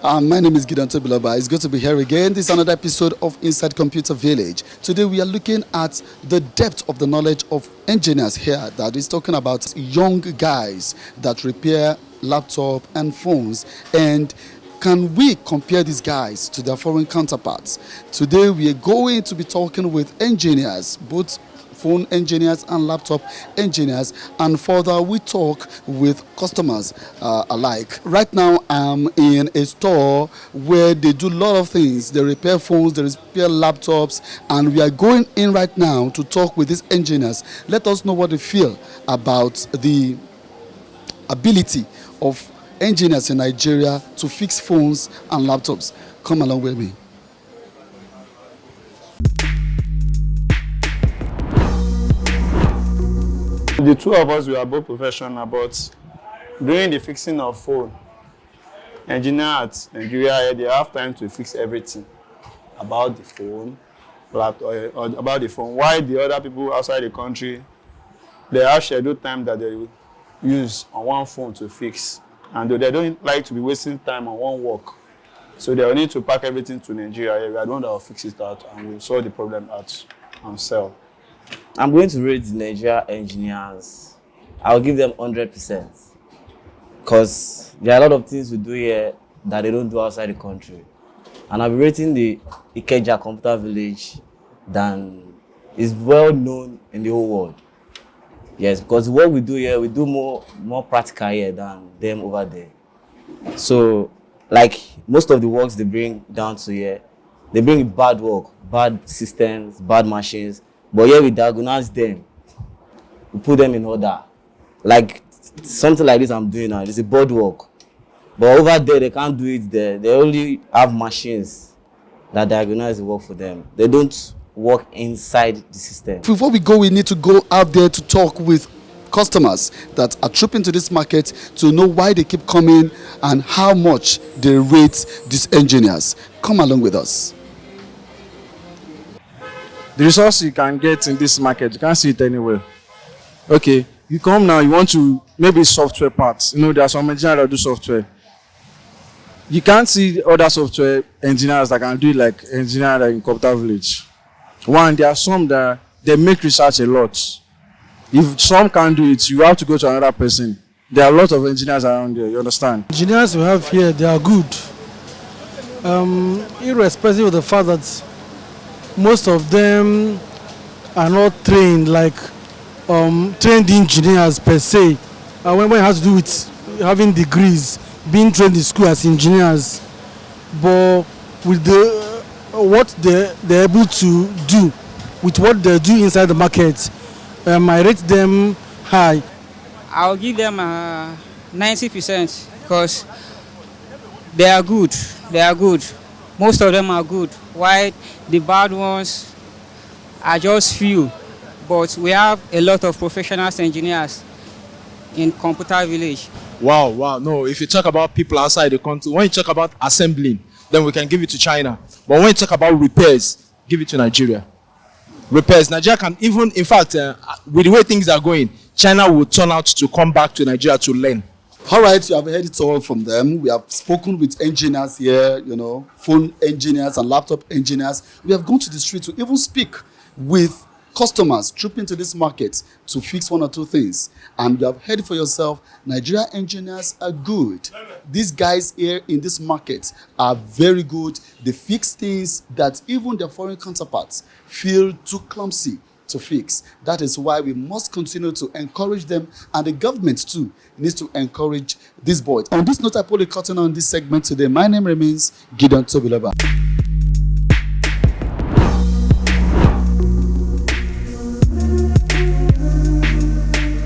My name is Tobilaba. It's good to be here again. This is another episode of Inside Computer Village. Today we are looking at the depth of the knowledge of engineers here, that is talking about young guys that repair laptop and phones. And can we compare these guys to their foreign counterparts? Today we are going to be talking with engineers, both phone engineers and laptop engineers, and further we talk with customers alike. Right now I'm in a store where they do a lot of things. They repair phones, they repair laptops, and we are going in right now to talk with these engineers. Let us know what they feel about the ability of engineers in Nigeria to fix phones and laptops. Come along with me. The two of us, we are both professional, but during the fixing of phone, engineers at Nigeria, they have time to fix everything about the phone, laptop, or about the phone. While the other people outside the country, they have scheduled time that they use on one phone to fix, and they don't like to be wasting time on one work. So they will need to pack everything to Nigeria. We are the one that will fix it out and we'll solve the problem out and sell. I'm going to rate the Nigeria engineers. I'll give them 100%. Because there are a lot of things we do here that they don't do outside the country. And I'll be rating the Ikeja Computer Village than is well known in the whole world. Yes, because what we do here, we do more practical here than them over there. So, like most of the works they bring down to here, they bring bad work, bad systems, bad machines. But here we diagnose them, we put them in order. Like something like this I'm doing now, it's a board work. But over there, they can't do it there. They only have machines that diagnose the work for them. They don't work inside the system. Before we go, we need to go out there to talk with customers that are trooping to this market to know why they keep coming and how much they rate these engineers. Come along with us. The resource you can get in this market, you can't see it anywhere. Okay, you come now, you want to, maybe software parts. You know, there are some engineers that do software. You can't see other software engineers that can do it like engineers in Computer Village. One, there are some that they make research a lot. If some can't do it, you have to go to another person. There are a lot of engineers around here, you understand? Engineers we have here, they are good. Irrespective of the fact that most of them are not trained like trained engineers per se. When it has to do with having degrees, being trained in school as engineers, but with what they're able to do, with what they do inside the market, I rate them high. I'll give them 90% because they are good. They are good. Most of them are good. While the bad ones are just few. But we have a lot of professional engineers in Computer Village. Wow. No, if you talk about people outside the country, when you talk about assembling, then we can give it to China. But when you talk about repairs, give it to Nigeria. Repairs, Nigeria can even, in fact, with the way things are going, China will turn out to come back to Nigeria to learn. All right, you have heard it all from them. We have spoken with engineers here, phone engineers and laptop engineers. We have gone to the street to even speak with customers trooping to this market to fix one or two things. And you have heard for yourself, Nigeria engineers are good. These guys here in this market are very good. They fix things that even their foreign counterparts feel too clumsy to fix. That is why we must continue to encourage them, and the government too needs to encourage these boys. On this note, I pull a curtain on this segment today. My name remains Tobilaba.